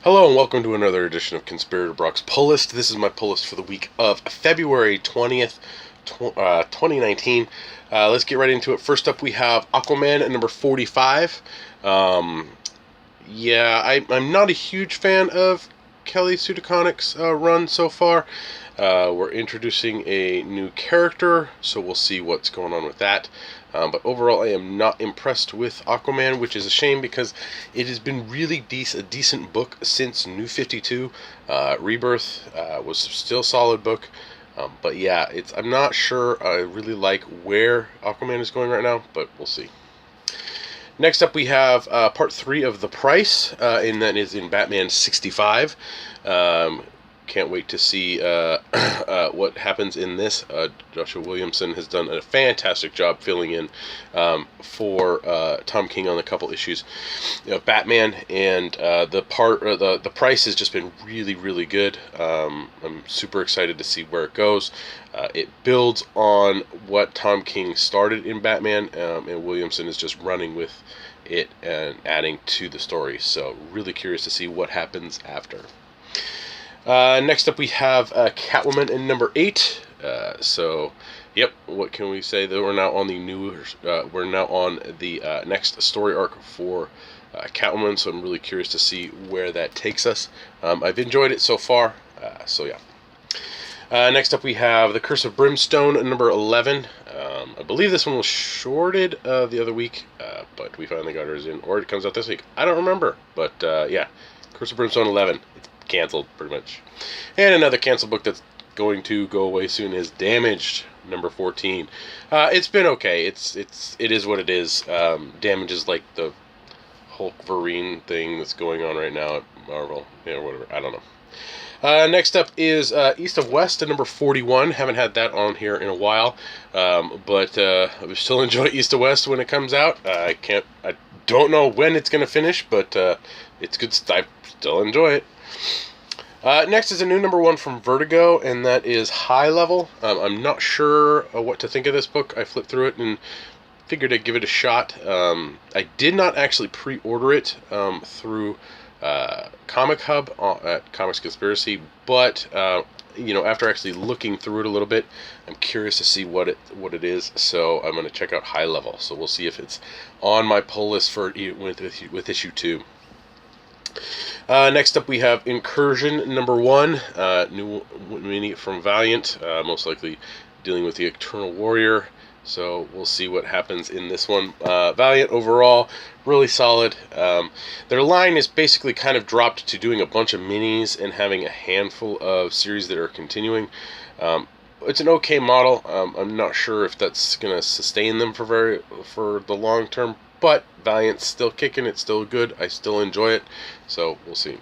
Hello and welcome to another edition of Conspirator Brock's Pull List. This is my pull list for the week of February 20th, 2019. Let's get right into it. First up, we have Aquaman at number 45. I'm not a huge fan of Kelly Sue DeConnick's run so far. We're introducing a new character, so we'll see what's going on with that. But overall, I am not impressed with Aquaman, which is a shame because it has been really a decent book since New 52. Rebirth was still a solid book. But yeah, I'm not sure I really like where Aquaman is going right now, but we'll see. Next up, we have part 3 of The Price, and that is in Batman 65. Can't wait to see what happens in this. Joshua Williamson has done a fantastic job filling in for Tom King on a couple issues. Batman and the Price has just been really, really good. I'm super excited to see where it goes. It builds on what Tom King started in Batman, and Williamson is just running with it and adding to the story. So really curious to see what happens after. Next up, we have Catwoman in number 8. What can we say? That we're now on the next story arc for Catwoman. So I'm really curious to see where that takes us. I've enjoyed it so far. Next up, we have The Curse of Brimstone at number 11. I believe this one was shorted the other week, but we finally got ours in, or it comes out this week. I don't remember, but Curse of Brimstone 11. It's canceled pretty much. And another canceled book that's going to go away soon is Damaged, number 14. It's been okay. It is what it is. Damage is like the Hulk-Verine thing that's going on right now at Marvel, or whatever. I don't know. Next up is East of West at number 41. Haven't had that on here in a while, but I still enjoy East of West when it comes out. I don't know when it's going to finish, but it's good. I still enjoy it. Next is a new number 1 from Vertigo, and that is High Level. I'm not sure what to think of this book. I flipped through it and figured I'd give it a shot. I did not actually pre-order it through Comic Hub at Comics Conspiracy, but after actually looking through it a little bit, I'm curious to see what it is. So I'm going to check out High Level. So we'll see if it's on my pull list for with issue 2. Next up, we have Incursion number 1, new mini from Valiant, most likely dealing with the Eternal Warrior. So we'll see what happens in this one. Valiant overall, really solid. Their line is basically kind of dropped to doing a bunch of minis and having a handful of series that are continuing. It's an okay model. I'm not sure if that's going to sustain them for the long term, but Valiant's still kicking. It's still good. I still enjoy it. So we'll see.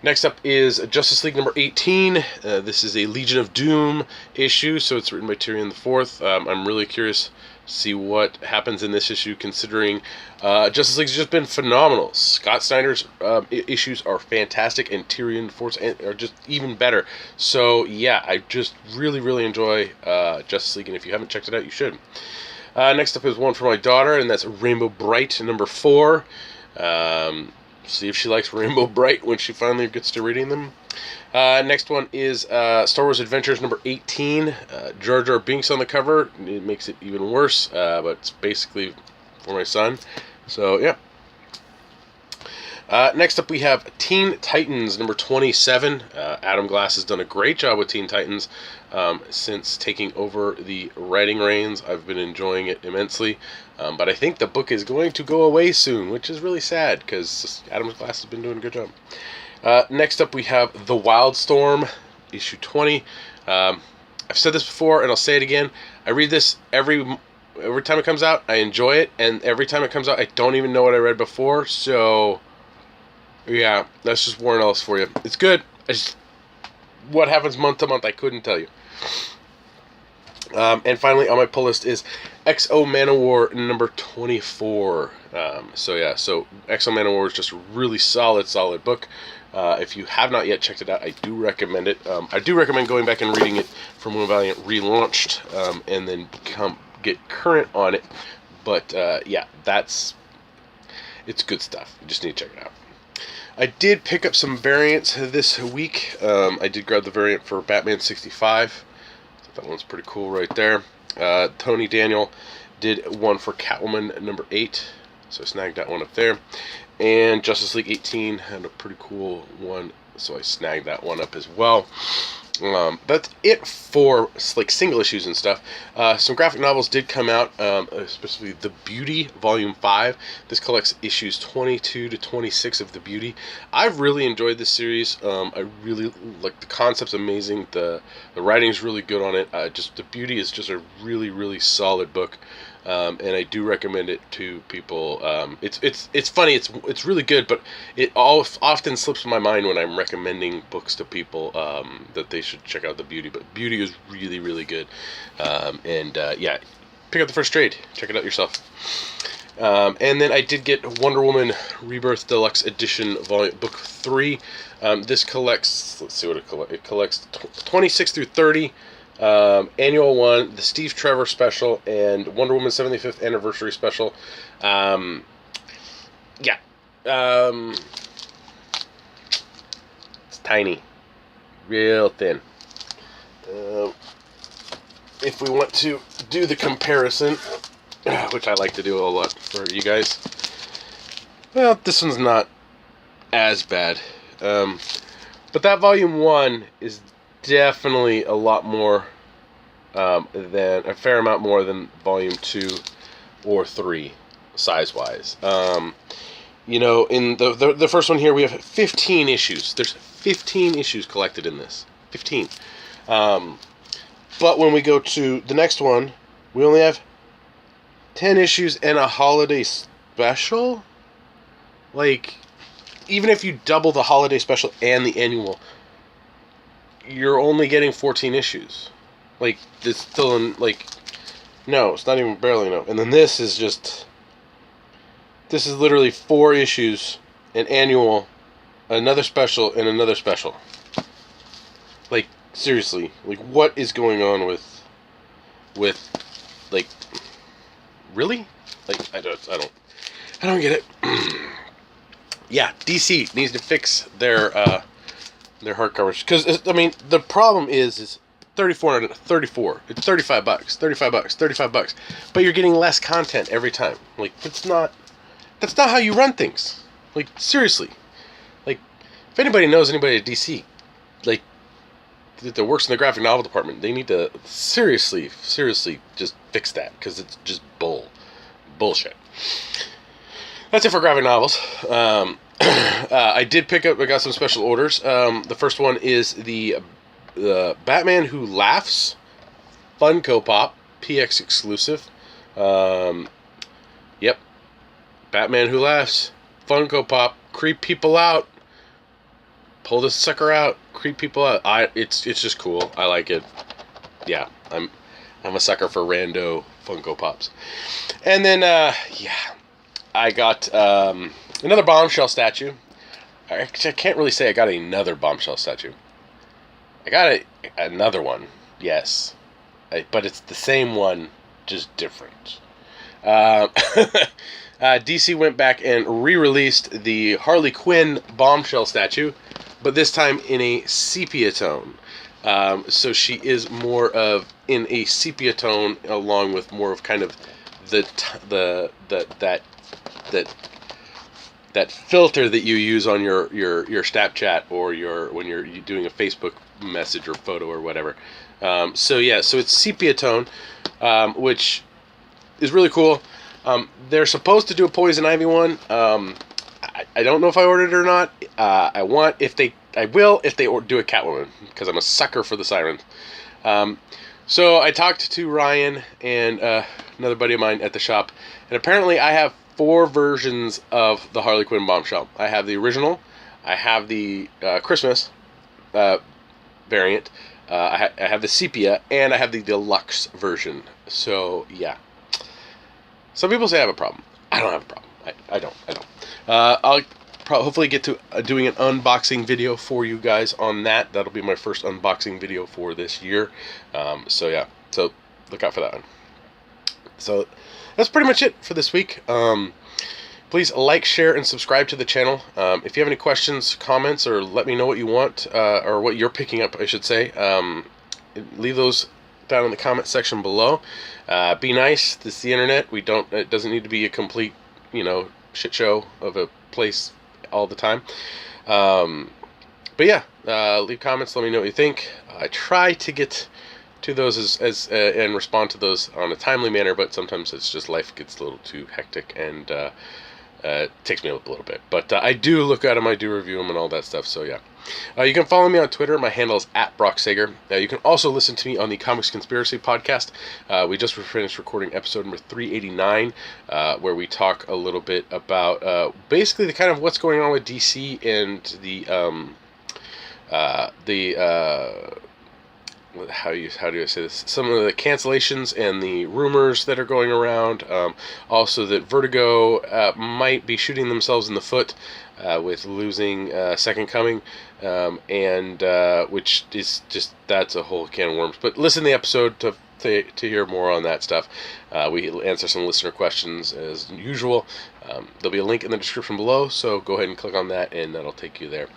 Next up is Justice League number 18. This is a Legion of Doom issue, so it's written by Tyrion IV. I'm really curious to see what happens in this issue, considering Justice League's just been phenomenal. Scott Snyder's issues are fantastic, and Tyrion IV's are just even better. So yeah, I just really, really enjoy Justice League, and if you haven't checked it out, you should. Next up is one for my daughter, and that's Rainbow Brite number 4. See if she likes Rainbow Brite when she finally gets to reading them. Next one is Star Wars Adventures number 18. Jar Jar Binks on the cover. It makes it even worse, but it's basically for my son. So, yeah. Next up, we have Teen Titans number 27. Adam Glass has done a great job with Teen Titans since taking over the writing reins. I've been enjoying it immensely. But I think the book is going to go away soon, which is really sad because Adam Glass has been doing a good job. Next up, we have The Wildstorm, issue 20. I've said this before, and I'll say it again. I read this every time it comes out. I enjoy it, and every time it comes out, I don't even know what I read before. So, yeah, that's just Warren Ellis for you. It's good. What happens month to month, I couldn't tell you. And finally, on my pull list is XO Manowar number 24. So XO Manowar is just a really solid book. If you have not yet checked it out, I do recommend it. I do recommend going back and reading it from when Valiant relaunched, and then get current on it. But it's good stuff. You just need to check it out. I did pick up some variants this week. I did grab the variant for Batman 65. So that one's pretty cool right there. Tony Daniel did one for Catwoman number 8. So I snagged that one up there. And Justice League 18 had a pretty cool one. So I snagged that one up as well. That's it for like single issues and stuff. Some graphic novels did come out, especially The Beauty Volume 5. This collects issues 22 to 26 of The Beauty. I've really enjoyed this series. I really like the concept's amazing. The writing's really good on it. Just The Beauty is just a really, really solid book. And I do recommend it to people. It's funny. It's really good, but it often slips my mind when I'm recommending books to people that they should check out The Beauty. But Beauty is really, really good. Yeah, pick up the first trade. Check it out yourself. And then I did get Wonder Woman Rebirth Deluxe Edition Book 3. This collects. Let's see what it collects. It collects 26 through 30. Annual one, the Steve Trevor special, and Wonder Woman 75th anniversary special. Yeah. It's tiny. Real thin. If we want to do the comparison, which I like to do a lot for you guys, well, this one's not as bad. But that volume 1 is definitely a lot more than a fair amount more than volume 2 or 3 size wise. You know, in the first one here we have 15 issues. There's 15 issues collected in this. 15. But when we go to the next one, we only have 10 issues and a holiday special. Like, even if you double the holiday special and the annual, you're only getting 14 issues. Like, it's still in, like, no, it's not even barely no. And then this is literally 4 issues, an annual, another special, and another special. Like, seriously, like, what is going on with, like, really? Like, I don't get it. Yeah, DC needs to fix their hardcovers, because I mean the problem is 34. It's $35, but you're getting less content every time. Like, that's not how you run things. Like, seriously, like, if anybody knows anybody at DC, like, that works in the graphic novel department, they need to seriously just fix that, because it's just bullshit. That's it for graphic novels. I got some special orders. The first one is the Batman Who Laughs Funko Pop PX exclusive. Yep, Batman Who Laughs Funko Pop. Creep people out. Pull this sucker out. Creep people out. It's just cool. I like it. Yeah, I'm a sucker for rando Funko Pops. And then I got another bombshell statue. I can't really say I got another bombshell statue. I got another one, yes. But it's the same one, just different. DC went back and re-released the Harley Quinn bombshell statue, but this time in a sepia tone. So she is more of in a sepia tone, along with more of kind of that filter that you use on your Snapchat or when you're doing a Facebook message or photo or whatever. So it's sepia tone, which is really cool. They're supposed to do a Poison Ivy one. I don't know if I ordered it or not. I will if they do a Catwoman, because I'm a sucker for the sirens. So I talked to Ryan and another buddy of mine at the shop, and apparently I have 4 versions of the Harley Quinn bombshell. I have the original, I have the Christmas variant, I have the sepia, and I have the deluxe version. So yeah, some people say I have a problem. I don't have a problem. I don't. I'll hopefully get to doing an unboxing video for you guys on that. That'll be my first unboxing video for this year. So yeah, so look out for that one. So that's pretty much it for this week. Please like, share, and subscribe to the channel. If you have any questions, comments, or let me know what you want, or what you're picking up, I should say, leave those down in the comment section below. Be nice. This is the internet. It doesn't need to be a complete, shit show of a place all the time. But yeah, leave comments. Let me know what you think. I try to get to those and respond to those on a timely manner, but sometimes it's just life gets a little too hectic and it takes me a little bit. But I do look at them, I do review them and all that stuff. So yeah. You can follow me on Twitter. My handle is @BrockSager. You can also listen to me on the Comics Conspiracy podcast. We just finished recording episode number 389, where we talk a little bit about basically the kind of what's going on with DC and how do I say this? Some of the cancellations and the rumors that are going around. Also, that Vertigo might be shooting themselves in the foot with losing Second Coming, and which is just, that's a whole can of worms. But listen to the episode to hear more on that stuff. We answer some listener questions as usual. There'll be a link in the description below, so go ahead and click on that, and that'll take you there.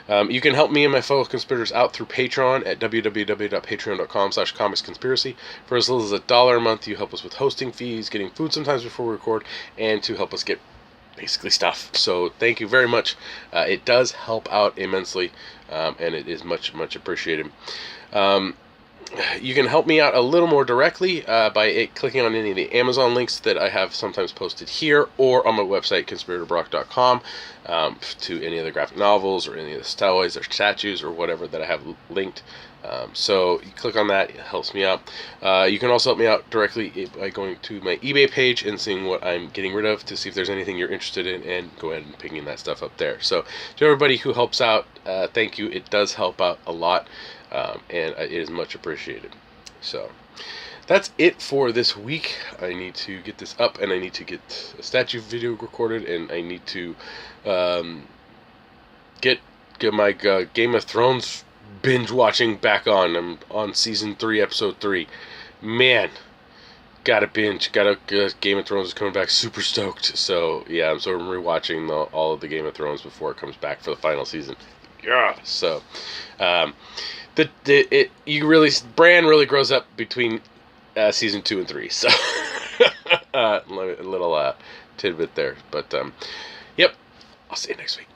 You can help me and my fellow conspirators out through Patreon at www.patreon.com/comicsconspiracy. For as little as $1 a month, you help us with hosting fees, getting food sometimes before we record, and to help us get basically stuff. So thank you very much. It does help out immensely, and it is much, much appreciated. You can help me out a little more directly by clicking on any of the Amazon links that I have sometimes posted here or on my website, conspiratorbrock.com, to any of the graphic novels or any of the styloids or statues or whatever that I have linked. So you click on that, it helps me out. You can also help me out directly by going to my eBay page and seeing what I'm getting rid of to see if there's anything you're interested in, and go ahead and picking that stuff up there. So to everybody who helps out, thank you. It does help out a lot. And it is much appreciated. So that's it for this week. I need to get this up, and I need to get a statue video recorded, and I need to get my Game of Thrones binge watching back on. I'm on season 3, episode 3. Man, gotta binge. Game of Thrones is coming back. Super stoked. So yeah, I'm sort of rewatching all of the Game of Thrones before it comes back for the final season. Yeah. So Bran really grows up between season 2 and 3. So a little tidbit there. But yep, I'll see you next week.